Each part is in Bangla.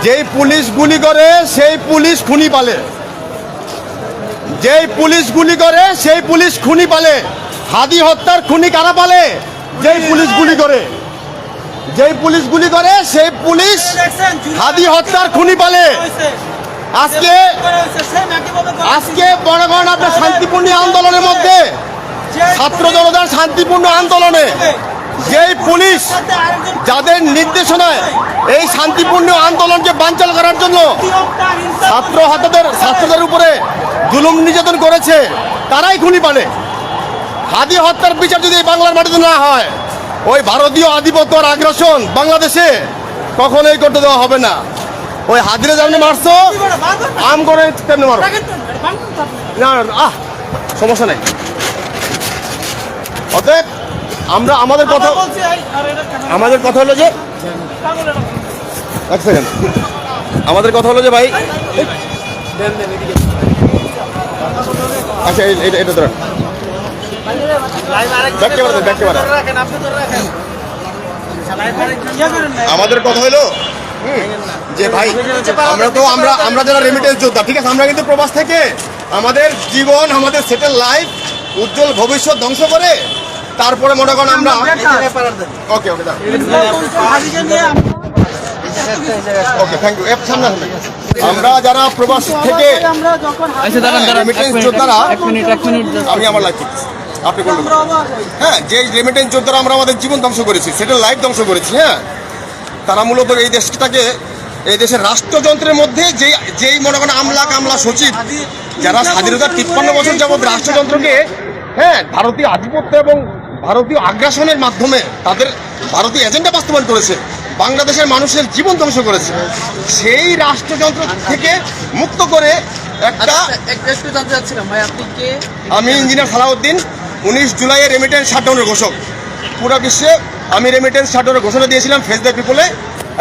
যেই পুলিশ গুলি করে সেই পুলিশ খুনি পালে, যেই পুলিশ গুলি করে সেই পুলিশ খুনি পালে। হাদি হত্যার খুনি কারা পালে? যেই পুলিশ গুলি করে, যেই পুলিশ গুলি করে সেই পুলিশ হাদি হত্যার খুনি পালে। আজকে আজকে মনে করেন আপনার শান্তিপূর্ণ আন্দোলনের মধ্যে, ছাত্র জনতার শান্তিপূর্ণ আন্দোলনে যেই পুলিশ যাদের নির্দেশনায় এই শান্তিপূর্ণ আন্দোলনকে বানচাল করার জন্য ছাত্রদের উপরে জুলুম নির্যাতন করেছে, তারাই খুনি পালে। হাদি হত্যার বিচার যদি বাংলার মাটিতে না হয়, ওই ভারতীয় আধিপত্য আর আগ্রাসন বাংলাদেশে কখনোই করতে দেওয়া হবে না। ওই হাদিরে যেমনি মারছো, আম করে তেমনি মারো। না সমস্যা নেই। অতএব আমরা আমাদের কথা হলো যে, এক সেকেন্ড, আমাদের কথা হলো যে ভাই, আচ্ছা এটা ধরেন, আমাদের কথা হলো যে ভাই, আমরা যারা রেমিটেন্স যোদ্ধা, ঠিক আছে, আমরা কিন্তু প্রবাস থেকে আমাদের জীবন, আমাদের সেটেল লাইফ, উজ্জ্বল ভবিষ্যৎ ধ্বংস করে তারপরে মনে করেন আমরা ওকে ওকে ওকে থ্যাংক ইউ। আমরা যারা প্রবাস থেকে রেমিটেন্স যোদ্ধারা, আমি আমার লাইফ আপনি বলুন, হ্যাঁ, যে রেমিটেন্স যোদ্ধারা আমরা আমাদের জীবন ধ্বংস করেছি, সেটেল লাইফ ধ্বংস করেছি, হ্যাঁ, তারা মূলত এই দেশটাকে, এই দেশের রাষ্ট্রযন্ত্রের মধ্যে যেই মনে করেন আমলা সচিব, যারা স্বাধীনতার 53 বছর যাবৎ রাষ্ট্রযন্ত্রকে, হ্যাঁ, ভারতীয় আধিপত্য এবং ভারতীয় আগ্রাসনের মাধ্যমে তাদের ভারতীয় এজেন্ডা বাস্তবায়ন করেছে, বাংলাদেশের মানুষের জীবন ধ্বংস করেছে, সেই রাষ্ট্রযন্ত্র থেকে মুক্ত করে একটা, আমি ইঞ্জিনিয়ার সালাউদ্দিন, 19 জুলাইয়ের রেমিটেন্স শাটডাউনের ঘোষক। পুরো বিশ্বে আমি রেমিটেন্স শাটডাউনের ঘোষণা দিয়েছিলাম ফেস দ্য পিপলে,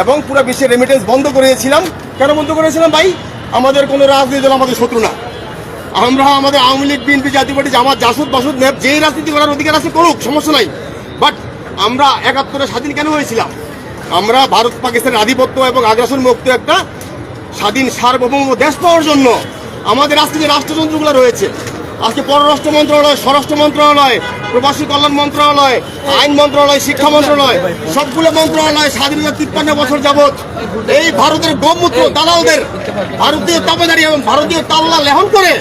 এবং পুরো বিশ্বে রেমিটেন্স বন্ধ করেছিলাম। কেন বন্ধ করেছিলাম ভাই? আমাদের কোনো রাজনীতি দল আমাদের শত্রু না। আমরা আমাদের আওয়ামী লীগ, বিএনপি, জাতীয় পার্টি, জামাত, জাসুদ বাসুদ নেপ যেই রাজনীতি করার অধিকার আছে করুক, সমস্যা নাই। বাট আমরা 71-এ স্বাধীন কেন হয়েছিলাম? আমরা ভারত পাকিস্তানের আধিপত্য এবং আগ্রাসন মুক্ত একটা স্বাধীন সার্বভৌম দেশ পাওয়ার জন্য। আমাদের আজকে যে রাষ্ট্রযন্ত্রগুলো রয়েছে, আজকে পররাষ্ট্র মন্ত্রণালয়, স্বরাষ্ট্র মন্ত্রণালয়, প্রবাসী কল্যাণ মন্ত্রণালয়, আইন মন্ত্রণালয়, শিক্ষা মন্ত্রণালয়, সবগুলো মন্ত্রণালয় স্বাধীনতা 53 বছর যাবৎ এই ভারতের গোমূত্র দালালদের, ভারতীয় তাবেদারি এবং ভারতীয় তাল্লা লেহন করে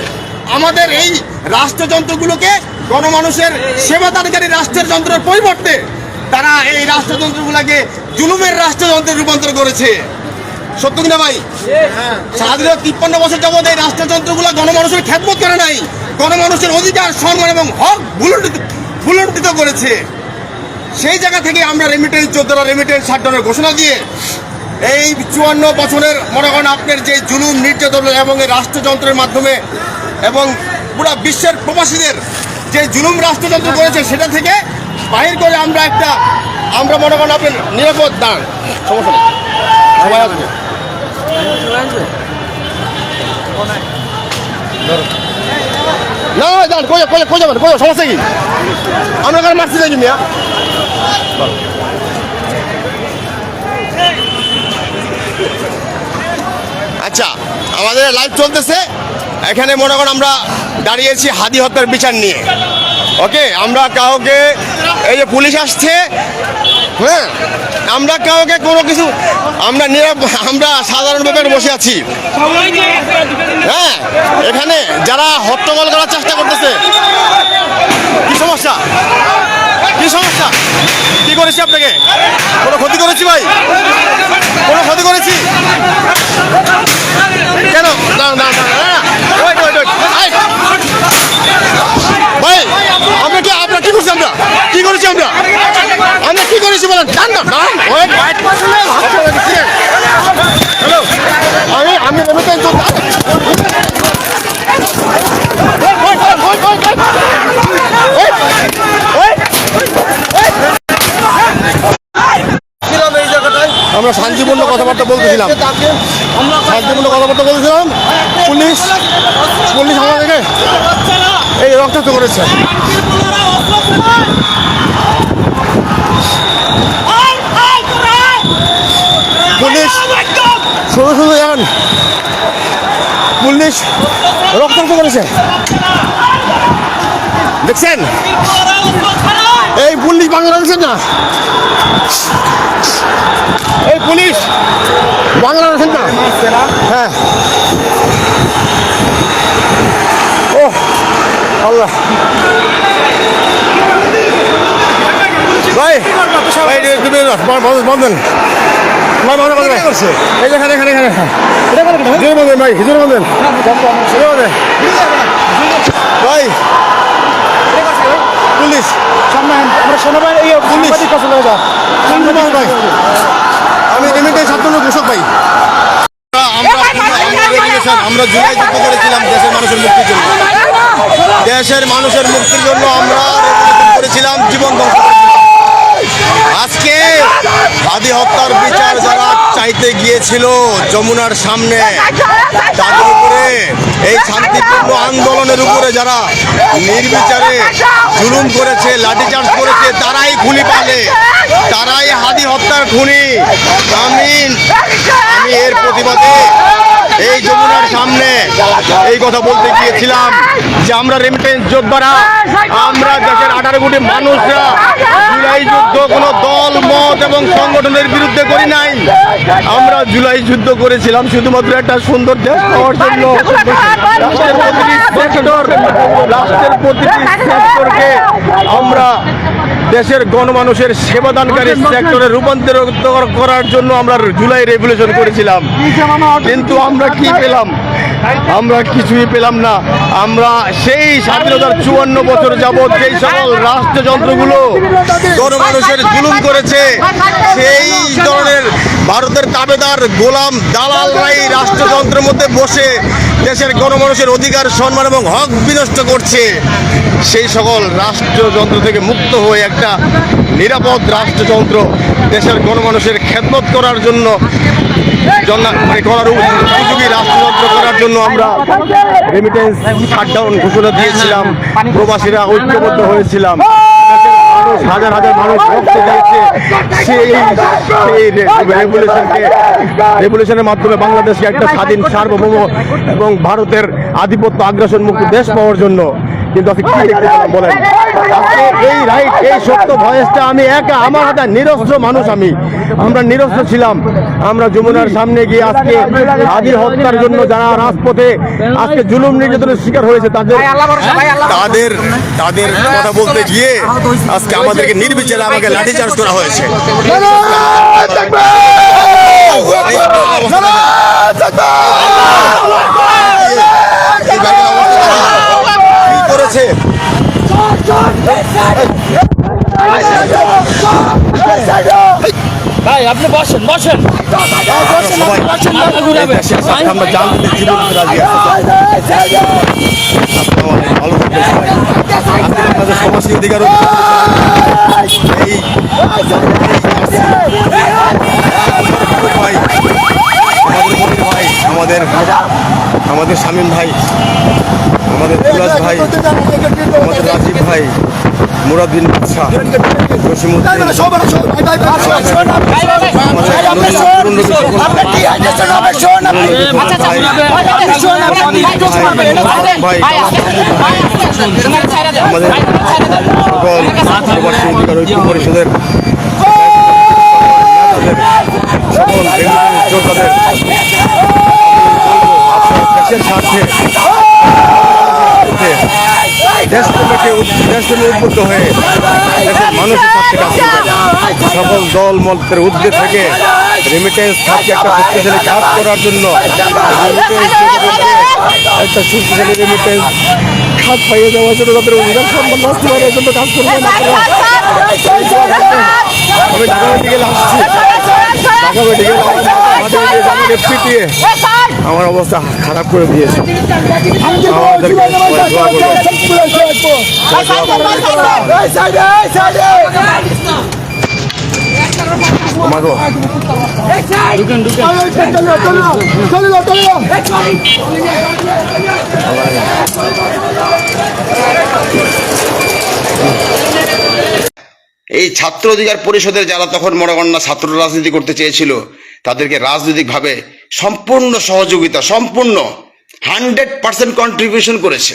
আমাদের এই রাষ্ট্রযন্ত্রগুলোকে গণমানুষের সেবাদানকারী রাষ্ট্রের যন্ত্রের পরিবর্তে তারা এই রাষ্ট্রযন্ত্রগুলোকে জুলুমের রাষ্ট্রযন্ত্রে রূপান্তর করেছে। সত্য কিনা ভাই? স্বাধীনতা 53 বছর যাবৎ এই রাষ্ট্রযন্ত্রগুলো গণমানুষের খেদমত করে নাই, গণমানুষের অধিকার, সম্মান এবং হক ভুলণ্ঠিত করেছে। সেই জায়গা থেকে আমরা রেমিটেন্স যোদ্ধারা রেমিটেন্স শাটডাউনের ঘোষণা দিয়ে এই 54 বছরের মনে করেন আপনার যে জুলুম নির্যাতন এবং এই রাষ্ট্রযন্ত্রের মাধ্যমে এবং পুরো বিশ্বের প্রবাসীদের যে জুলুম রাষ্ট্রযন্ত্র করেছে, সেটা থেকে বাহির করে আমরা মনে করেন আপনার নিরাপদ দান, সমস্যা নেই, সবাই আসবে, না যান কই যাবেন, সমস্যা কি? আমরা কারণ মারছি যাই মিয়া। আচ্ছা, আমাদের লাইভ চলতেছে, এখানে মনে করেন আমরা দাঁড়িয়েছি হাদি হত্যার বিচার নিয়ে। ওকে, আমরা কাউকে, এই যে পুলিশ আসছে, হ্যাঁ, আমরা কাউকে কোনো কিছু, আমরা সাধারণভাবে বসে আছি, হ্যাঁ, এখানে যারা হট্টগোল করার চেষ্টা করতেছে, কি সমস্যা, কি করেছি আপনাকে? কোনো ক্ষতি করেছি ভাই? কোনো ক্ষতি করেছি? কেন? না ভাই, আমরা কি করছি? কি করেছি বলেন? হ্যালো, আমি রেমিটেন্স আমরা শান্তিপূর্ণ কথাবার্তা বলতেছিলাম, পুলিশ আমাদেরকে এই রক্তাক্ত করেছে। পুলিশ দেখুন পুলিশ রক্তাক্ত করেছে, দেখছেন? এই পুলিশ বাংলা দেখছেন না, এই পুলিশ বাংলা দেখছেন না? হ্যাঁ, ও আল্লাহ ভাই ভাই বন্ধন এই যেখানে এখানে এখানে হিজুর বন্ধন ভাই, হিজুর বন্ধন ভাই পুলিশ ভাই, আমি রেমিটেন্স ছাত্র ঘোষক ভাই। আমরা জুলাই যুদ্ধ করেছিলাম দেশের মানুষের মুক্তির জন্য, দেশের মানুষের মুক্তির জন্য আমরা করেছিলাম জীবন ধ্বংস। আজকে হাদি হত্যার বিচার যারা চাইতে গিয়েছিল যমুনার সামনে, তাদের উপরে এই শান্তিপূর্ণ আন্দোলনের উপরে যারা নির্বিচারে জুলুম করেছে, লাঠিচার্জ করেছে, তারাই খুনি পালে, তারাই হাদি হত্যার খুনি। আমি এর প্রতিবাদে এই যমুনার সামনে এই কথা বলতে গিয়েছিলাম যে আমরা রেমিটেন্স যোদ্ধারা, আমরা দেশের 18 কোটি মানুষরা জুলাই যুদ্ধ কোনো দল মত এবং সংগঠনের বিরুদ্ধে করি নাই। আমরা জুলাই যুদ্ধ করেছিলাম শুধুমাত্র একটা সুন্দর দেশ পাওয়ার জন্য। রাষ্ট্রের প্রতিটি সেক্টরকে আমরা দেশের গণমানুষের সেবাদানকারী সেক্টরে রূপান্তরিত করার জন্য আমরা জুলাই রেভলিউশন করেছিলাম। কিন্তু আমরা কি পেলাম? আমরা কিছুই পেলাম না। আমরা সেই স্বাধীনতার 54 বছর যাবৎ যেই সকল রাষ্ট্রযন্ত্রগুলো গণমানুষের জুলুম করেছে, সেই ধরনের ভারতের তাবেদার গোলাম দালালরাই রাষ্ট্রযন্ত্রের মধ্যে বসে দেশের গণমানুষের অধিকার, সম্মান এবং হক বিনষ্ট করছে। সেই সকল রাষ্ট্রযন্ত্র থেকে মুক্ত হয়ে একটা নিরাপদ রাষ্ট্রযন্ত্র দেশের গণমানুষের খেদমত করার জন্য করার উপযোগী রাষ্ট্রযন্ত্র করার জন্য আমরা রেমিটেন্স শাটডাউন ঘোষণা দিয়েছিলাম। প্রবাসীরা ঐক্যবদ্ধ হয়েছিলাম, হাজার হাজার মানুষ রক্ত দিয়েছে। সেই রেভলিউশনের মাধ্যমে বাংলাদেশকে একটা স্বাধীন, সার্বভৌম এবং ভারতের আধিপত্য আগ্রাসন মুক্ত দেশ পাওয়ার জন্য। কিন্তু আজকে কি দেখতে পেলাম বলেন? আজকে এই রাইট, এই সত্য ভয়েসটা আমি একা, আমার হাতে নিরস্ত্র মানুষ, আমরা নিরস্ত্র ছিলাম। আমরা যমুনার সামনে গিয়ে আজকে হাদি হত্যার জন্য যারা রাজপথে আজকে জুলুম নির্যাতনের শিকার হয়েছে তাদের কথা বলতে গিয়ে আজকে আমাদেরকে নির্বিচারে আমাকে লাঠিচার্জ করা হয়েছে। করেছে ভাই আপনি বসেন বসেন আমরা জানতে জীবন রাজি আপনাদের সমাজের অধিকার আমাদের শামীম ভাই, আমাদের তুলাস ভাই, আমাদের রাজীব ভাই, মুরাদ বিন বাদশাহ, জসিমউদ্দিন, পরিষদের দেশের স্বার্থে দেশকে উদ্বুদ্ধ হয়ে দেশের মানুষের স্বার্থে কাজ করবেন। সকল দল মতের ঊর্ধ্বে থেকে রেমিটেন্স খাতকে একটা শক্তিশালী কাজ করার জন্য একটা শক্তিশালী রেমিটেন্স খাত পাইয়ে দেওয়ার জন্য তাদের অধিকার সম্মান বাস্তবায়নের জন্য কাজ করবেন। আমি ঢাকা মেডিকেল আসছি, ঢাকা মেডিকেল আমাকে পিটিয়ে আমার অবস্থা খারাপ করে দিয়েছে। আমাদেরকে দোয়া এই ছাত্র অধিকার পরিষদের যারা তখন মনে করেন না ছাত্র রাজনীতি করতে চেয়েছিল, তাদেরকে রাজনৈতিকভাবে সম্পূর্ণ সহযোগিতা, সম্পূর্ণ 100% কন্ট্রিবিউশন করেছে,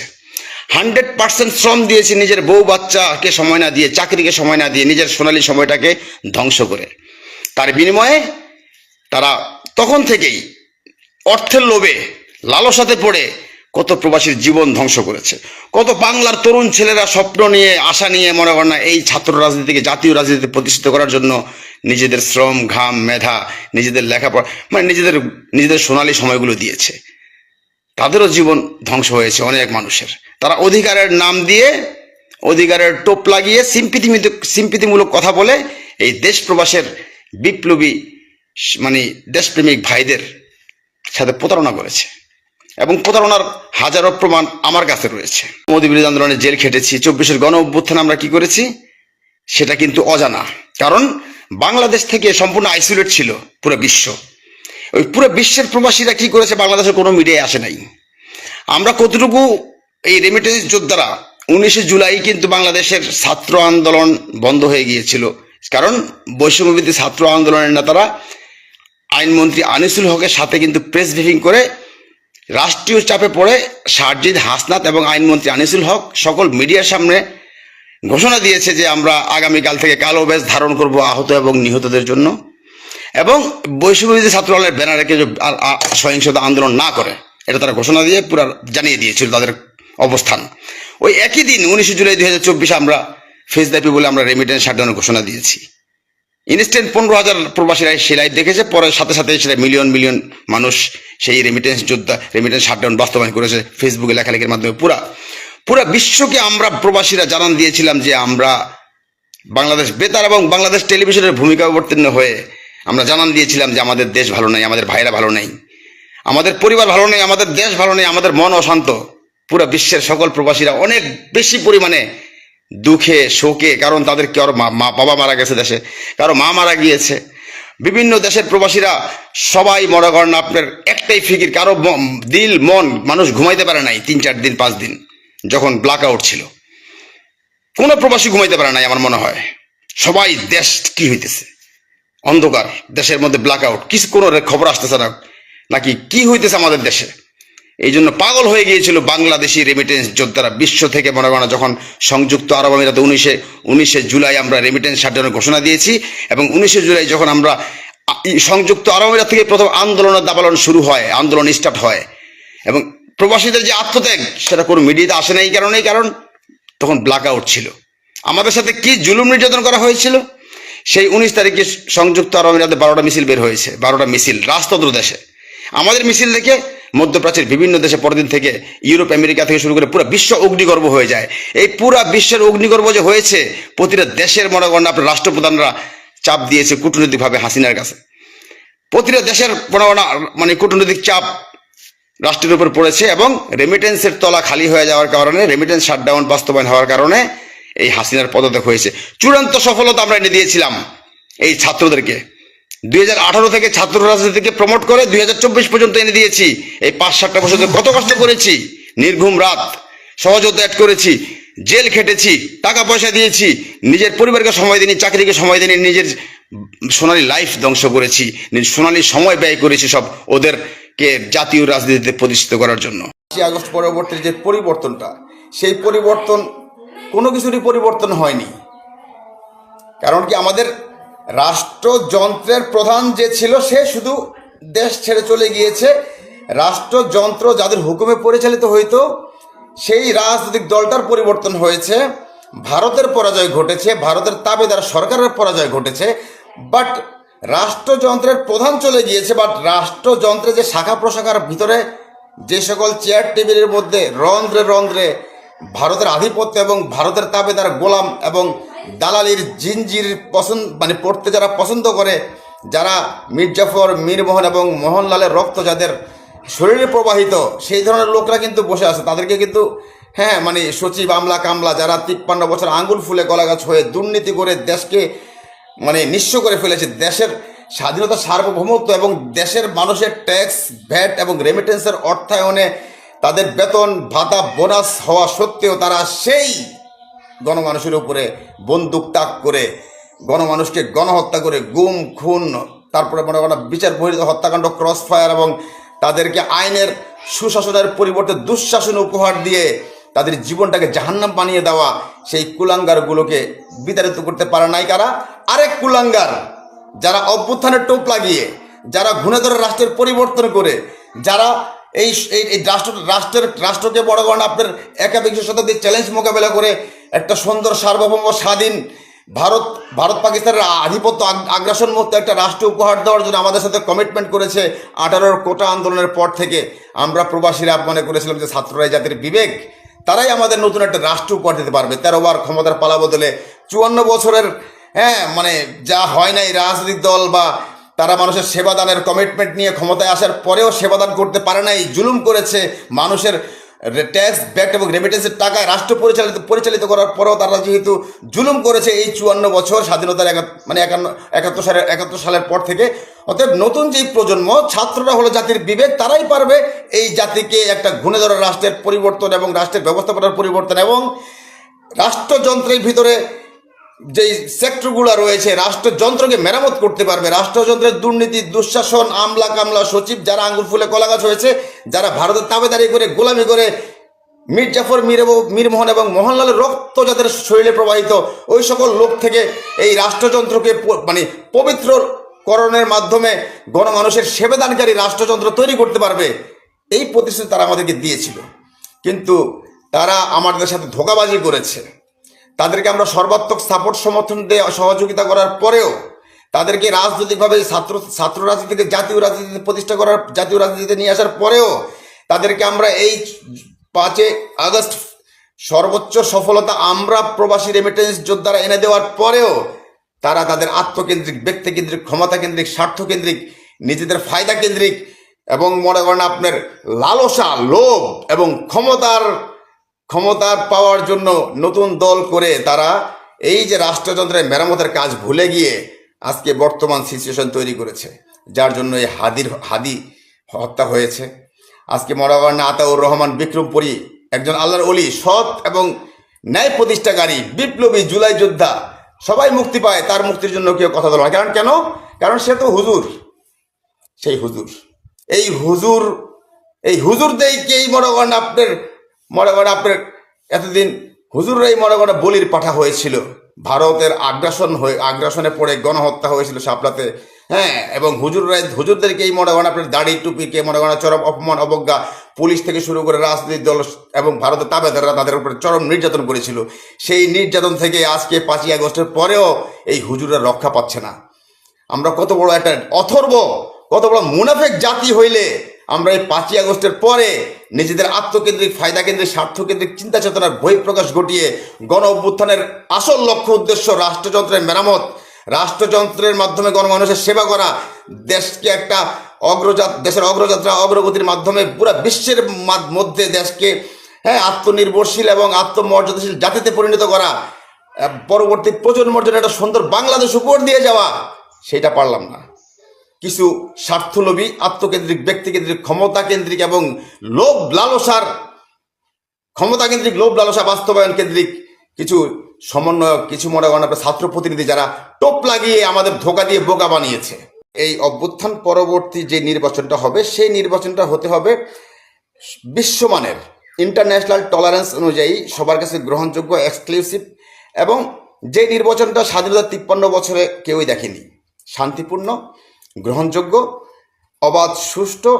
100% শ্রম দিয়েছে, নিজের বউ বাচ্চাকে সময় না দিয়ে, চাকরিকে সময় না দিয়ে, নিজের সোনালী সময়টাকে ধ্বংস করে। তার বিনিময়ে তারা তখন থেকেই অর্থের লোভে, লালসাতে পড়ে কত প্রবাসীর জীবন ধ্বংস করেছে। কত বাংলার তরুণ ছেলেরা স্বপ্ন নিয়ে, আশা নিয়ে, মনে করেন না এই ছাত্র রাজনীতিকে জাতীয় রাজনীতিতে প্রতিষ্ঠিত করার জন্য নিজেদের শ্রম, ঘাম, মেধা, নিজেদের লেখাপড়া, মানে নিজেদের সোনালী সময়গুলো দিয়েছে। তাদেরও জীবন ধ্বংস হয়েছে অনেক মানুষের। তারা অধিকারের নাম দিয়ে, অধিকারের টোপ লাগিয়ে, সিম্পিতিমূলক কথা বলে এই দেশ প্রবাসের বিপ্লবী, মানে দেশপ্রেমিক ভাইদের সাথে প্রতারণা করেছে। এবং প্রতারণার হাজারো প্রমাণ আমার কাছে রয়েছে। মোদী বিরোধী আন্দোলনে জেল খেটেছি, 24-এর গণ অভ্যুত্থানে আমরা কি করেছি সেটা কিন্তু অজানা, কারণ বাংলাদেশ থেকে সম্পূর্ণ আইসোলেট ছিল পুরো বিশ্ব। ওই পুরো বিশ্বের প্রবাসীরা কি করেছে, বাংলাদেশের কোনো মিডিয়ায় আসে নাই। আমরা কতটুকু এই রেমিটেন্স যোদ্ধারা 19শে জুলাই কিন্তু বাংলাদেশের ছাত্র আন্দোলন বন্ধ হয়ে গিয়েছিল, কারণ বৈষম্যবিরোধী ছাত্র আন্দোলনের নেতারা আইনমন্ত্রী আনিসুল হকের সাথে কিন্তু প্রেস ব্রিফিং করে রাষ্ট্রীয় চাপে পড়ে সারজিদ হাসনাত এবং আইনমন্ত্রী আনিসুল হক সকল মিডিয়ার সামনে ঘোষণা দিয়েছে যে আমরা আগামীকাল থেকে কালো ব্যাজ ধারণ করব আহত এবং নিহতদের জন্য, এবং বৈষম্যবিরোধী ছাত্র দলের ব্যানারে সহিংসতা আন্দোলন না করে, এটা তারা ঘোষণা দিয়ে পুরো জানিয়ে দিয়েছিল তাদের অবস্থান। ওই একই দিন 19শে জুলাই 2024 আমরা ফেস দ্য পিপলে আমরা রেমিটেন্স শাটডাউনের ঘোষণা দিয়েছি। ইনস্ট্যান্ট 15,000 প্রবাসীরা সেই লাইভ দেখেছে, পরে সাথে সাথে সেটা মিলিয়ন মিলিয়ন মানুষ সেই রেমিটেন্স শাটডাউন বাস্তবায়ন করেছে ফেসবুকে লেখালেখির মাধ্যমে। পুরা বিশ্বকে আমরা প্রবাসীরা জানান দিয়েছিলাম যে আমরা বাংলাদেশ বেতার এবং বাংলাদেশ টেলিভিশনের ভূমিকা অবতীর্ণ হয়ে আমরা জানান দিয়েছিলাম যে আমাদের দেশ ভালো নাই, আমাদের ভাইরা ভালো নাই, আমাদের পরিবার ভালো নেই, আমাদের দেশ ভালো নেই, আমাদের মন অশান্ত। পুরো বিশ্বের সকল প্রবাসীরা অনেক বেশি পরিমাণে দুঃখে, শোকে, কারণ তাদের কারো বাবা মারা গেছে দেশে, কারো মা মারা গিয়েছে। বিভিন্ন দেশের প্রবাসীরা সবাই মনে করেন আপনার একটাই ফিকির, কারো দিল মন, মানুষ ঘুমাইতে পারে নাই 3-4 দিন 5 দিন যখন ব্ল্যাক আউট ছিল। কোনো প্রবাসী ঘুমাইতে পারে নাই আমার মনে হয়। সবাই দেশ কি হইতেছে, অন্ধকার, দেশের মধ্যে ব্ল্যাক আউট, কিছু কোনো খবর আসতেছে না, নাকি কি হইতেছে আমাদের দেশে। এই জন্য পাগল হয়ে গিয়েছিল বাংলাদেশি রেমিটেন্স যোদ্ধারা বিশ্ব থেকে। মনে করেন যখন সংযুক্ত আরব আমিরাতে 19শে জুলাই আমরা রেমিটেন্স শাটডাউনের ঘোষণা দিয়েছি, এবং 19শে জুলাই যখন আমরা সংযুক্ত আরব আমিরাত থেকে প্রথম আন্দোলনের দাবালন শুরু হয়, আন্দোলন স্টার্ট হয়, এবং প্রবাসীদের যে আত্মত্যাগ সেটা কোনো মিডিয়াতে আসে না। এই কারণেই, কারণ তখন ব্ল্যাক আউট ছিল। আমাদের সাথে কি জুলুম নির্যাতন করা হয়েছিল। সেই 19 তারিখে সংযুক্ত আরব আমিরাতে 12টা মিছিল বের হয়েছে, 12টা মিছিল রাজতন্ত্র দেশে। আমাদের মিছিল দেখে মধ্যপ্রাচ্যের বিভিন্ন দেশে পরদিন থেকে ইউরোপ, আমেরিকা থেকে শুরু করে পুরো বিশ্ব অগ্নিগর্ভ হয়ে যায়। এই পুরা বিশ্বের অগ্নিগর্ভ যে হয়েছে, প্রতিটা দেশের মনে করেন আপনার রাষ্ট্রপ্রধানরা চাপ দিয়েছে কূটনৈতিকভাবে হাসিনার কাছে। প্রতিটা দেশের মানে কূটনৈতিক চাপ রাষ্ট্রের উপর পড়েছে, এবং রেমিটেন্সের তলা খালি হয়ে যাওয়ার কারণে, রেমিটেন্স শাটডাউন বাস্তবায়ন হওয়ার কারণে এই হাসিনার পদত্যাগ হয়েছে। চূড়ান্ত সফলতা আমরা এনে দিয়েছিলাম এই ছাত্রদেরকে। 2018 থেকে ছাত্র রাজনীতিকে প্রমোট করে 2024 পর্যন্ত এনে দিয়েছি। এই 5-7টা বছর কত কষ্ট করেছি, নির্ঘুম রাত, সহযোদ্ধা অ্যাড করেছি, জেল খেটেছি, টাকা পয়সা দিয়েছি, নিজের পরিবারকে সময় দিইনি, চাকরিকে সময় দিইনি, নিজের সোনালী লাইফ ধ্বংস করেছি, সোনালী সময় ব্যয় করেছি সব ওদেরকে জাতীয় রাজনীতিতে প্রতিষ্ঠিত করার জন্য। 5 আগস্ট পরবর্তী যে পরিবর্তনটা, সেই পরিবর্তন কোনো কিছুরই পরিবর্তন হয়নি। কারণ কি, আমাদের রাষ্ট্রযন্ত্রের প্রধান যে ছিল সে শুধু দেশ ছেড়ে চলে গিয়েছে। রাষ্ট্রযন্ত্র যাদের হুকুমে পরিচালিত হইতো সেই রাজনৈতিক দলটার পরিবর্তন হয়েছে। ভারতের পরাজয় ঘটেছে, ভারতের তাবেদার সরকারের পরাজয় ঘটেছে, বাট রাষ্ট্রযন্ত্রের প্রধান চলে গিয়েছে। বাট রাষ্ট্রযন্ত্রের যে শাখা প্রশাখার ভিতরে যে সকল চেয়ার টেবিলের মধ্যে রন্ধ্রে রন্ধ্রে ভারতের আধিপত্য এবং ভারতের তাবেদার গোলাম এবং দালালির জিনজির পড়তে যারা পছন্দ করে, যারা মির্জাফর, মীরমোহন এবং মোহনলালের রক্ত যাদের শরীরে প্রবাহিত, সেই ধরনের লোকরা কিন্তু বসে আছে। তাদেরকে কিন্তু সচিব, আমলা কামলা যারা 53 বছর আঙ্গুল ফুলে গলাগাছ হয়ে দুর্নীতি করে দেশকে নিঃস্ব করে ফেলেছে, দেশের স্বাধীনতা, সার্বভৌমত্ব এবং দেশের মানুষের ট্যাক্স, ভ্যাট এবং রেমিটেন্সের অর্থায়নে তাদের বেতন ভাতা বোনাস হওয়া সত্ত্বেও তারা সেই গণমানুষের উপরে বন্দুক তাক করে, গণমানুষকে গণহত্যা করে, গুম খুন তারপরে মনে করেন বিচার বহির্ভূত হত্যাকাণ্ড, ক্রস ফায়ার এবং তাদেরকে আইনের সুশাসনের পরিবর্তে দুঃশাসন উপহার দিয়ে তাদের জীবনটাকে জাহান্নাম বানিয়ে দেওয়া সেই কুলাঙ্গারগুলোকে বিতাড়িত করতে পারে নাই কারা? আরেক কুলাঙ্গার, যারা অভ্যুত্থানের টোপ লাগিয়ে, যারা ঘুণেধরে রাষ্ট্রের পরিবর্তন করে, যারা এই রাষ্ট্রকে বড় করেন আপনার একাবিংশ শতাব্দীর চ্যালেঞ্জ মোকাবেলা করে একটা সুন্দর সার্বভৌম স্বাধীন ভারত পাকিস্তানের আধিপত্য আগ্রাসন মুক্ত একটা রাষ্ট্র উপহার দেওয়ার জন্য আমাদের সাথে কমিটমেন্ট করেছে 18 কোটা আন্দোলনের পর থেকে। আমরা প্রবাসীরা মনে করেছিলাম যে ছাত্ররাই জাতির বিবেক, তারাই আমাদের নতুন একটা রাষ্ট্র উপহার দিতে পারবে। 13 বার ক্ষমতার পালা বদলে 54 বছরের মানে যা হয় নাই রাজনৈতিক দল বা তারা মানুষের সেবাদানের কমিটমেন্ট নিয়ে ক্ষমতায় আসার পরেও সেবাদান করতে পারে নাই, জুলুম করেছে। মানুষের ট্যাক্স ব্যাক এবং রেমিটেন্সের টাকায় রাষ্ট্র পরিচালিত করার পরেও তারা যেহেতু জুলুম করেছে এই 54 বছর স্বাধীনতার 71 সালের পর থেকে। অতএব নতুন যেই প্রজন্ম, ছাত্ররা হলো জাতির বিবেক, তারাই পারবে এই জাতিকে একটা ঘুণেধরা রাষ্ট্রের পরিবর্তন এবং রাষ্ট্রের ব্যবস্থাপনার পরিবর্তন এবং রাষ্ট্রযন্ত্রের ভিতরে যেই সেক্টরগুলো রয়েছে রাষ্ট্রযন্ত্রকে মেরামত করতে পারবে। রাষ্ট্রযন্ত্রের দুর্নীতি, দুঃশাসন, আমলা কামলা সচিব যারা আঙ্গুল ফুলে কলাগাছ হয়েছে, যারা ভারতের তাবেদারি করে গোলামি করে মীর জাফর, মীর মোহন এবং মোহনলালের রক্ত যাদের শরীরে প্রবাহিত, ওই সকল লোক থেকে এই রাষ্ট্রযন্ত্রকে পবিত্রকরণের মাধ্যমে গণমানুষের সেবাদানকারী রাষ্ট্রযন্ত্র তৈরি করতে পারবে, এই প্রতিশ্রুতি তারা আমাদেরকে দিয়েছিল। কিন্তু তারা আমাদের সাথে ধোঁকাবাজি করেছে। তাদেরকে আমরা সর্বাত্মক সাপোর্ট সমর্থন দিয়ে সহযোগিতা করার পরেও, তাদেরকে রাজনৈতিকভাবে ছাত্র রাজনীতি থেকে জাতীয় রাজনীতিতে প্রতিষ্ঠা করার, জাতীয় রাজনীতিতে নিয়ে আসার পরেও তাদেরকে আমরা এই 5 আগস্ট সর্বোচ্চ সফলতা আমরা প্রবাসী রেমিটেন্স যোদ্ধারা এনে দেওয়ার পরেও তারা তাদের আত্মকেন্দ্রিক, ব্যক্তিকেন্দ্রিক, ক্ষমতাকেন্দ্রিক, স্বার্থকেন্দ্রিক, নিজেদের ফায়দা কেন্দ্রিক এবং মনে করেন আপনার লালসা, লোভ এবং ক্ষমতার পাওয়ার জন্য নতুন দল করে তারা এই যে রাষ্ট্রযন্ত্রের মেরামতের কাজ ভুলে গিয়ে আজকে বর্তমান সিচুয়েশন তৈরি করেছে, যার জন্য এই হাদি হত্যা হয়েছে। আজকে মরাগান্না আতাউর রহমান বিক্রমপুরী একজন আল্লাহর ওলি, সৎ এবং ন্যায় প্রতিষ্ঠাকারী, বিপ্লবী, জুলাই যোদ্ধা, সবাই মুক্তি পায়, তার মুক্তির জন্য কেউ কথা বলে না। কারণ সে তো হুজুর, সেই হুজুর, এই হুজুরদেরকেই আপনার এতদিন হুজুররাই বলির পাঠা হয়েছিল। ভারতের আগ্রাসনে পড়ে গণহত্যা হয়েছিল শাপলাতে, এবং হুজুরদেরকেই আপনার দাড়ি টুপিকে চরম অপমান, অবজ্ঞা, পুলিশ থেকে শুরু করে রাজনৈতিক দল এবং ভারতের তাবেদাররা তাদের উপরে চরম নির্যাতন করেছিল। সেই নির্যাতন থেকে আজকে 5 আগস্টের পরেও এই হুজুররা রক্ষা পাচ্ছে না। আমরা কত বড় একটা কত বড় মুনাফেক জাতি হইলে আমরা এই 5 আগস্টের পরে নিজেদের আত্মকেন্দ্রিক, ফায়দাকেন্দ্রিক, স্বার্থকেন্দ্রিক চিন্তা চেতনার বহিঃপ্রকাশ ঘটিয়ে গণ অভ্যুত্থানের আসল লক্ষ্য উদ্দেশ্য রাষ্ট্রযন্ত্রের মেরামত, রাষ্ট্রযন্ত্রের মাধ্যমে গণমানুষের সেবা করা, দেশকে একটা দেশের অগ্রযাত্রা অগ্রগতির মাধ্যমে পুরো বিশ্বের মধ্যে দেশকে আত্মনির্ভরশীল এবং আত্মমর্যাদাশীল জাতিতে পরিণত করা, পরবর্তী প্রজন্মের জন্য একটা সুন্দর বাংলাদেশ উপহার দিয়ে যাওয়া, সেটা পারলাম না। কিছু স্বার্থলোভী, আত্মকেন্দ্রিক, ব্যক্তিকেন্দ্রিক, ক্ষমতাকেন্দ্রিক এবং লোভ লালসা বাস্তবায়ন কেন্দ্রিক কিছু সমন্বয়ক, কিছু ছাত্র প্রতিনিধি যারা টোপ লাগিয়ে আমাদের ধোঁকা দিয়ে বোকা বানিয়েছে। এই অভ্যুত্থান পরবর্তী যে নির্বাচনটা হবে, সেই নির্বাচনটা হতে হবে বিশ্বমানের, ইন্টারন্যাশনাল টলারেন্স অনুযায়ী সবার কাছে গ্রহণযোগ্য, এক্সক্লুসিভ, এবং যে নির্বাচনটা স্বাধীনতা 53 বছরে কেউই দেখেনি। শান্তিপূর্ণ, গ্রহণযোগ্য, অবাধ, সুষ্ঠু,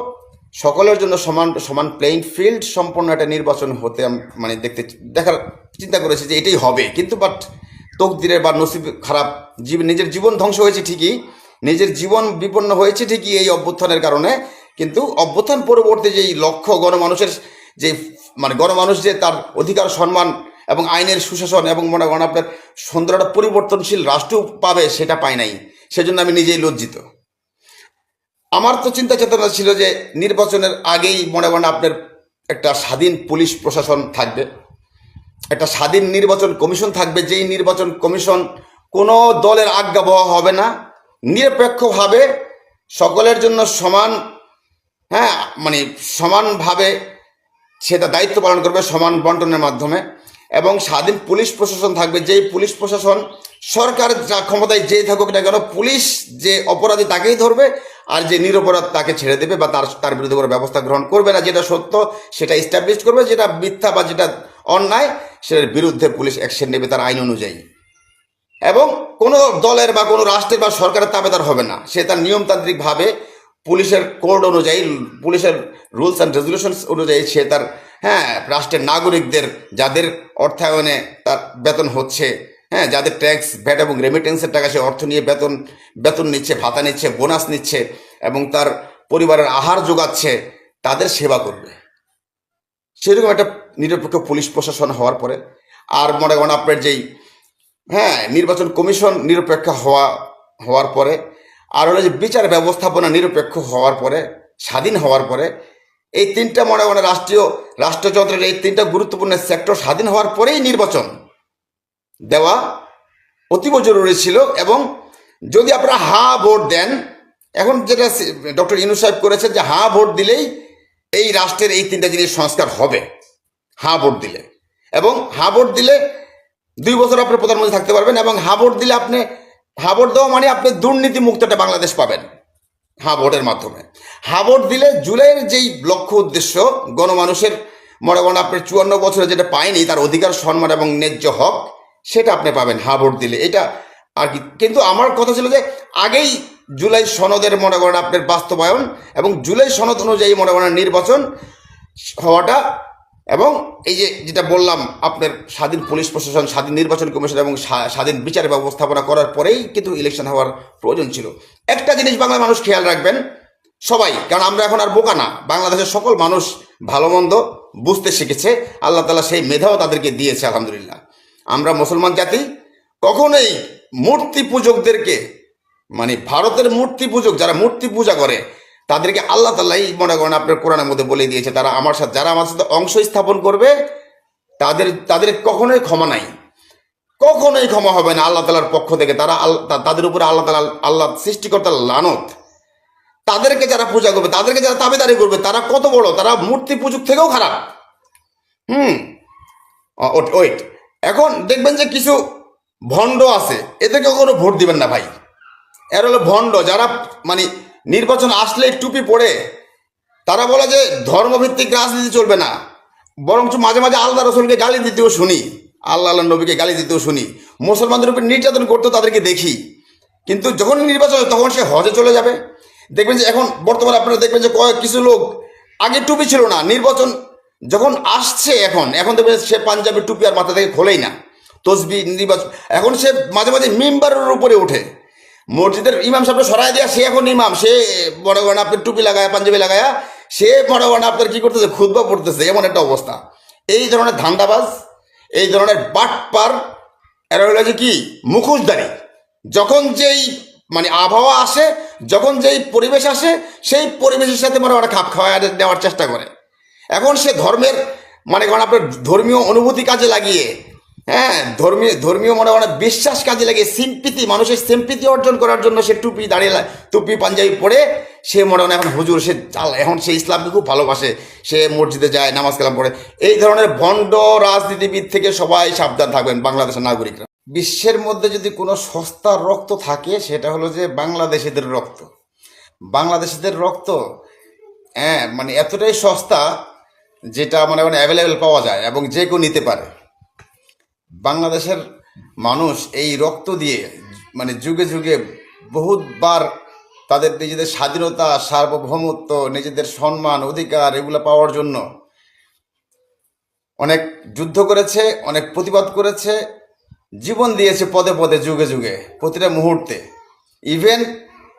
সকলের জন্য সমান প্লেইং ফিল্ড সম্পন্ন একটা নির্বাচন হতে দেখার চিন্তা করেছি যে এটাই হবে। কিন্তু তকদিরের বা নসিব খারাপ, নিজের জীবন ধ্বংস হয়েছে ঠিকই, নিজের জীবন বিপন্ন হয়েছে ঠিকই এই অভ্যুত্থানের কারণে, কিন্তু অভ্যুত্থান পরবর্তী যেই লক্ষ্য, গণমানুষের যে গণমানুষ যে তার অধিকার, সম্মান এবং আইনের সুশাসন এবং আপনার সুন্দর একটা পরিবর্তনশীল রাষ্ট্র পাবে, সেটা পায় নাই। সেজন্য আমি নিজেই লজ্জিত। আমার তো চিন্তা চেতনা ছিল যে নির্বাচনের আগেই আপনার একটা স্বাধীন পুলিশ প্রশাসন থাকবে, একটা স্বাধীন নির্বাচন কমিশন থাকবে, যেই নির্বাচন কমিশন কোনো দলের আজ্ঞাবহ হবে না, নিরপেক্ষভাবে সকলের জন্য সমানভাবে সেটা দায়িত্ব পালন করবে, সমান বন্টনের মাধ্যমে। এবং স্বাধীন পুলিশ প্রশাসন থাকবে, যেই পুলিশ প্রশাসন সরকার যা ক্ষমতায় যেই থাকুক না কেন, পুলিশ যে অপরাধী তাকেই ধরবে, আর যে নিরপরাধ তাকে ছেড়ে দেবে বা তার বিরুদ্ধে কোনো ব্যবস্থা গ্রহণ করবে না। যেটা সত্য সেটা এস্টাবলিশ করবে, যেটা মিথ্যা বা যেটা অন্যায় সেটার বিরুদ্ধে পুলিশ অ্যাকশন নেবে তার আইন অনুযায়ী। এবং কোনো দলের বা কোনো রাষ্ট্রের বা সরকারের তাবেদার হবে না, সে তার নিয়মতান্ত্রিকভাবে পুলিশের কোড অনুযায়ী, পুলিশের রুলস অ্যান্ড রেজুলেশনস অনুযায়ী সে তার রাষ্ট্রের নাগরিকদের যাদের অর্থায়নে তার বেতন হচ্ছে, যাদের ট্যাক্স ভ্যাট এবং রেমিটেন্সের টাকা সে অর্থ নিয়ে বেতন নিচ্ছে, ভাতা নিচ্ছে, বোনাস নিচ্ছে এবং তার পরিবারের আহার যোগাচ্ছে, তাদের সেবা করবে। সেরকম একটা নিরপেক্ষ পুলিশ প্রশাসন হওয়ার পরে, আর মনে করেন আপনার যেই নির্বাচন কমিশন নিরপেক্ষ হওয়ার পরে, আর হলো যে বিচার ব্যবস্থাপনা নিরপেক্ষ হওয়ার পরে, স্বাধীন হওয়ার পরে, এই তিনটা মনে করেন রাষ্ট্রযন্ত্রের এই তিনটা গুরুত্বপূর্ণ সেক্টর স্বাধীন হওয়ার পরেই নির্বাচন দেওয়া অতীব জরুরি ছিল। এবং যদি আপনারা ভোট দেন, এখন যেটা ডক্টর ইউনূস সাহেব করেছে যে ভোট দিলেই এই রাষ্ট্রের এই তিনটা জিনিস সংস্কার হবে, ভোট দিলে। এবং ভোট দিলে 2 বছর আপনি প্রধানমন্ত্রী থাকতে পারবেন, এবং ভোট দিলে আপনি ভোট দেওয়া মানে আপনি দুর্নীতি মুক্ত একটা বাংলাদেশ পাবেন ভোটের মাধ্যমে। ভোট দিলে জুলাইয়ের যেই লক্ষ্য উদ্দেশ্য, গণমানুষের মনে করেন আপনার 54 বছরে যেটা পায়নি তার অধিকার, সম্মান এবং ন্যায্য হক, সেটা আপনি পাবেন ভোট দিলে। এটা আর কি। কিন্তু আমার কথা ছিল যে আগেই জুলাই সনদের মনে করেন আপনার বাস্তবায়ন এবং জুলাই সনদ অনুযায়ী মনে করেন নির্বাচন হওয়াটা, এবং এই যেটা বললাম আপনার স্বাধীন পুলিশ প্রশাসন, স্বাধীন নির্বাচন কমিশন এবং স্বাধীন বিচার ব্যবস্থাপনা করার পরেই কিন্তু ইলেকশন হওয়ার প্রয়োজন ছিল। একটা জিনিস বাংলার মানুষ খেয়াল রাখবেন সবাই, কারণ আমরা এখন আর বোকা না, বাংলাদেশের সকল মানুষ ভালো মন্দ বুঝতে শিখেছে, আল্লাহ তাআলা সেই মেধাও তাদেরকে দিয়েছে আলহামদুলিল্লাহ। আমরা মুসলমান জাতি কখনোই মূর্তি পূজকদেরকে, মানে ভারতের মূর্তি পূজক যারা মূর্তি পূজা করে তাদেরকে আল্লাহ তাআলাই মনে করেন আপনার কোরআনের মধ্যে বলে দিয়েছে, যারা আমার সাথে অংশ স্থাপন করবে তাদের কখনোই ক্ষমা নাই, কখনোই ক্ষমা হবে না আল্লাহ তাআলার পক্ষ থেকে। তাদের উপরে আল্লাহ সৃষ্টিকর্তার লানত। তাদেরকে যারা পূজা করবে, তাদেরকে যারা তাবেদারি করবে, তারা কত বড়, তারা মূর্তি পূজক থেকেও খারাপ। ওয়েট, এখন দেখবেন যে কিছু ভণ্ড আছে, এদেরকে কখনো ভোট দিবেন না ভাই। এর হলো ভণ্ড, যারা মানে নির্বাচন আসলে টুপি পড়ে তারা বলে যে ধর্মভিত্তিক রাজনীতি চলবে না, বরঞ্চ মাঝে মাঝে আল্লাহ রসুলকে গালি দিতেও শুনি, আল্লাহ নবীকে গালি দিতেও শুনি, মুসলমানদের উপর নির্যাতন করতেও তাদেরকে দেখি। কিন্তু যখন নির্বাচন হয় তখন সে হজে চলে যাবে। দেখবেন যে এখন বর্তমানে আপনারা দেখবেন যে কিছু লোক আগে টুপি ছিল না, নির্বাচন যখন আসছে এখন দেখবেন সে পাঞ্জাবি টুপি আর মাথা থেকে খোলেই না, তসবি নির্বাচন, এখন সে মাঝে মাঝে মিম্বারের উপরে ওঠে, মসজিদের ইমাম সাহেব সরাই দেওয়া, সে এখন ইমাম, সে মনে করেন আপনার টুপি লাগায় পাঞ্জাবি লাগায়া সে মনে করেন আপনার কি করতেছে, খুতবা পড়তেছে, এমন একটা অবস্থা। এই ধরনের ধান্দাবাজ, এই ধরনের বাটপার, এরা হলো যে কি মুখোশধারী। যখন যেই মানে আবহাওয়া আসে, যখন যেই পরিবেশ আসে, সেই পরিবেশের সাথে মানে ওরা খাপ খাওয়া নেওয়ার চেষ্টা করে। এখন সে ধর্মের মানে করেন আপনার ধর্মীয় অনুভূতি কাজে লাগিয়ে, ধর্মীয় মনে হয় বিশ্বাস কাজে লাগে, সিম্পিতি, মানুষের সিম্পিতি অর্জন করার জন্য সে টুপি পাঞ্জাবি পরে সে মনে হয় এখন হুজুর, এখন সে ইসলামকে খুব ভালোবাসে, সে মসজিদে যায়, নামাজ কালাম পড়ে। এই ধরনের ভণ্ড রাজনীতিবিদ থেকে সবাই সাবধান থাকবেন বাংলাদেশের নাগরিকরা। বিশ্বের মধ্যে যদি কোনো সস্তার রক্ত থাকে সেটা হলো যে বাংলাদেশিদের রক্ত। বাংলাদেশিদের রক্ত মানে এতটাই সস্তা যেটা মানে অ্যাভেলেবেল পাওয়া যায় এবং যে কেউ নিতে পারে। বাংলাদেশের মানুষ এই রক্ত দিয়ে মানে যুগে যুগে বহুতবার তাদের নিজেদের স্বাধীনতা, সার্বভৌমত্ব, নিজেদের সম্মান, অধিকার এগুলো পাওয়ার জন্য অনেক যুদ্ধ করেছে, অনেক প্রতিবাদ করেছে, জীবন দিয়েছে পদে পদে, যুগে যুগে, প্রতিটা মুহূর্তে। ইভেন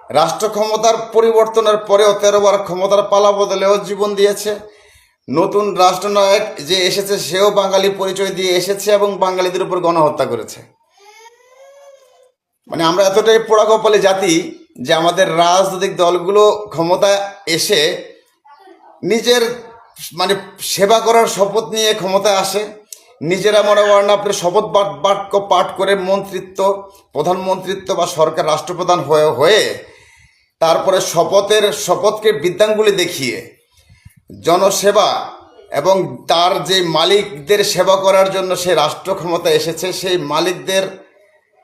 রাষ্ট্র ক্ষমতার পরিবর্তনের পরেও 13 বার ক্ষমতার পালা বদলেও জীবন দিয়েছে। নতুন রাষ্ট্রনায়ক যে এসেছে সেও বাঙালি পরিচয় দিয়ে এসেছে এবং বাঙালিদের উপর গণহত্যা করেছে। মানে আমরা এতটাই পোড়া কপালী জাতি যে আমাদের রাজনৈতিক দলগুলো ক্ষমতা এসে নিজের মানে সেবা করার শপথ নিয়ে ক্ষমতায় আসে, নিজেরা মনে করেন আপনার শপথ বাক্য পাঠ করে মন্ত্রিত্ব, প্রধানমন্ত্রিত্ব বা সরকার রাষ্ট্রপ্রধান হয়ে তারপরে শপথকে বৃদ্ধাঙ্গুলি দেখিয়ে জনসেবা এবং তার যে মালিকদের সেবা করার জন্য সে রাষ্ট্র ক্ষমতা এসেছে, সেই মালিকদের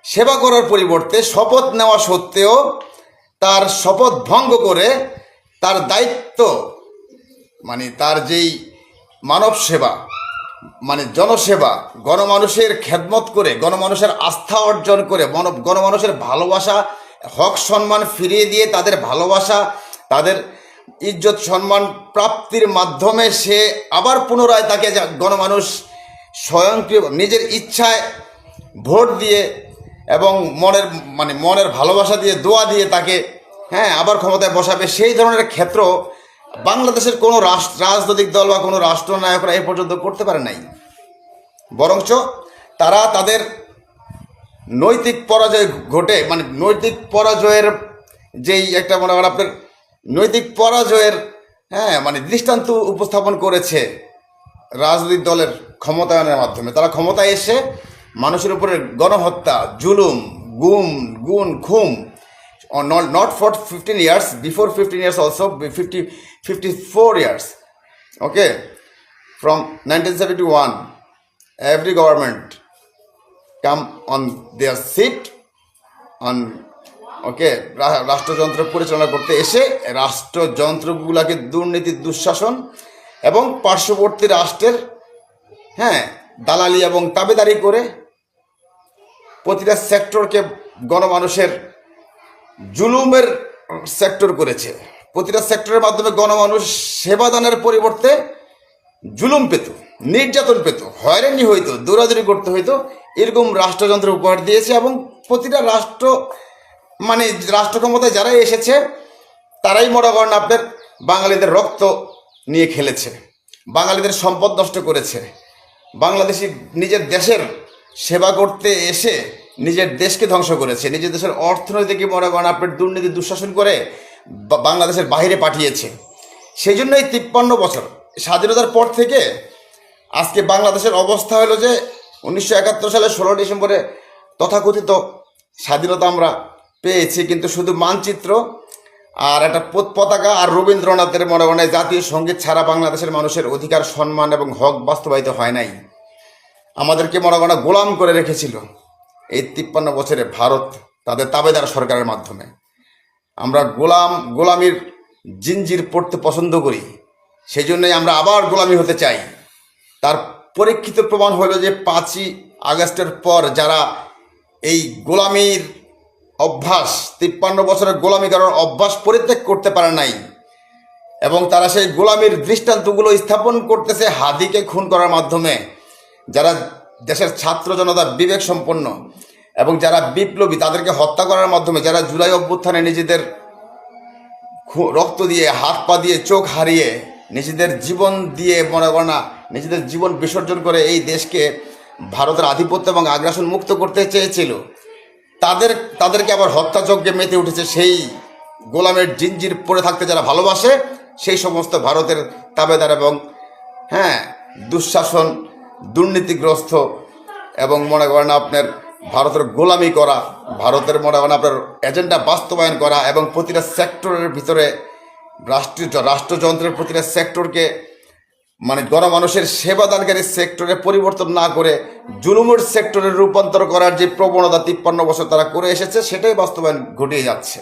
সেবা করার পরিবর্তে শপথ নেওয়া সত্ত্বেও তার শপথ ভঙ্গ করে তার দায়িত্ব মানে তার যেই মানব সেবা মানে জনসেবা, গণমানুষের খেদমত করে, গণমানুষের আস্থা অর্জন করে, গণমানুষের ভালোবাসা, হক সম্মান ফিরিয়ে দিয়ে তাদের ভালোবাসা, তাদের ইজ্জত সম্মান প্রাপ্তির মাধ্যমে সে আবার পুনরায় তাকে গণমানুষ স্বয়ংক্রিয় নিজের ইচ্ছায় ভোট দিয়ে এবং মনের ভালোবাসা দিয়ে, দোয়া দিয়ে তাকে আবার ক্ষমতায় বসাবে, সেই ধরনের ক্ষেত্র বাংলাদেশের কোনো রাজনৈতিক দল বা কোনো রাষ্ট্রনায়করা এ পর্যন্ত করতে পারে নাই। বরঞ্চ তারা তাদের নৈতিক পরাজয় ঘটে নৈতিক পরাজয়ের যেই একটা আপনার নৈতিক পরাজয়ের দৃষ্টান্ত উপস্থাপন করেছে রাজনৈতিক দলের ক্ষমতায়নের মাধ্যমে। তারা ক্ষমতায় এসে মানুষের উপরে গণহত্যা, জুলুম, গুম, খুন, not for 15 years, before 15 years also, 54 years, okay, from 1971, every government come on their seat on, okay, রাষ্ট্রযন্ত্র পরিচালনা করতে এসে রাষ্ট্রযন্ত্রগুলোকে দুর্নীতি, দুঃশাসন এবং পার্শ্ববর্তী রাষ্ট্রের দালালি এবং তাবেদারি করে প্রতিটা সেক্টরকে গণমানুষের জুলুমের সেক্টর করেছে। প্রতিটা সেক্টরের মাধ্যমে গণমানুষ সেবাদানের পরিবর্তে জুলুম পেত, নির্যাতন পেত, হয়রানি হইতো, দৌড়াদৌড়ি করতে হইতো, এরকম রাষ্ট্রযন্ত্র উপহার দিয়েছে। এবং প্রতিটা রাষ্ট্র ক্ষমতায় যারাই এসেছে তারাই মনে করেন আপনার বাঙালিদের রক্ত নিয়ে খেলেছে, বাঙালিদের সম্পদ নষ্ট করেছে। বাংলাদেশি নিজের দেশের সেবা করতে এসে নিজের দেশকে ধ্বংস করেছে, নিজের দেশের অর্থনৈতিক মনে করেন আপনার দুর্নীতি, দুঃশাসন করে বাংলাদেশের বাইরে পাঠিয়েছে। সেই জন্য এই 53 বছর স্বাধীনতার পর থেকে আজকে বাংলাদেশের অবস্থা হলো যে 1971 সালে 16 ডিসেম্বরে তথাকথিত স্বাধীনতা আমরা পেয়েছি, কিন্তু শুধু মানচিত্র আর একটা পতাকা আর রবীন্দ্রনাথের মনে মনে জাতীয় সঙ্গীত ছাড়া বাংলাদেশের মানুষের অধিকার, সম্মান এবং হক বাস্তবায়িত হয় নাই। আমাদেরকে মনে করা গোলাম করে রেখেছিল এই 53 বছরে ভারত তাদের তাবেদার সরকারের মাধ্যমে। আমরা গোলামির জিঞ্জির পড়তে পছন্দ করি, সেই জন্যই আমরা আবার গোলামি হতে চাই। তার পরীক্ষিত প্রমাণ হলো যে 5ই আগস্টের পর যারা এই গোলামির অভ্যাস, 53 বছরের গোলামি করার অভ্যাস পরিত্যাগ করতে পারে নাই এবং তারা সেই গোলামির দৃষ্টান্তগুলো স্থাপন করতেছে হাদিকে খুন করার মাধ্যমে। যারা দেশের ছাত্র জনতা বিবেক সম্পন্ন এবং যারা বিপ্লবী তাদেরকে হত্যা করার মাধ্যমে, যারা জুলাই অভ্যুত্থানে নিজেদের রক্ত দিয়ে, হাত পা দিয়ে, চোখ হারিয়ে, নিজেদের জীবন দিয়ে মনে করা নিজেদের জীবন বিসর্জন করে এই দেশকে ভারতের আধিপত্য এবং আগ্রাসন মুক্ত করতে চেয়েছিল, তাদেরকে আবার হত্যাযজ্ঞে মেতে উঠেছে সেই গোলামের জিঞ্জির পড়ে থাকতে যারা ভালোবাসে, সেই সমস্ত ভারতের তাবেদার এবং দুঃশাসন, দুর্নীতিগ্রস্ত এবং মনে করেন আপনার ভারতের গোলামি করা, ভারতের মনে করেন আপনার এজেন্ডা বাস্তবায়ন করা এবং প্রতিটা সেক্টরের ভিতরে রাষ্ট্রযন্ত্রের প্রতিটা সেক্টরকে গণমানুষের সেবাদানকারী সেক্টরে পরিবর্তন না করে জুলুমের সেক্টরে রূপান্তর করার যে প্রবণতা 53 বছর তারা করে এসেছে, সেটাই বাস্তবায়ন ঘটিয়ে যাচ্ছে।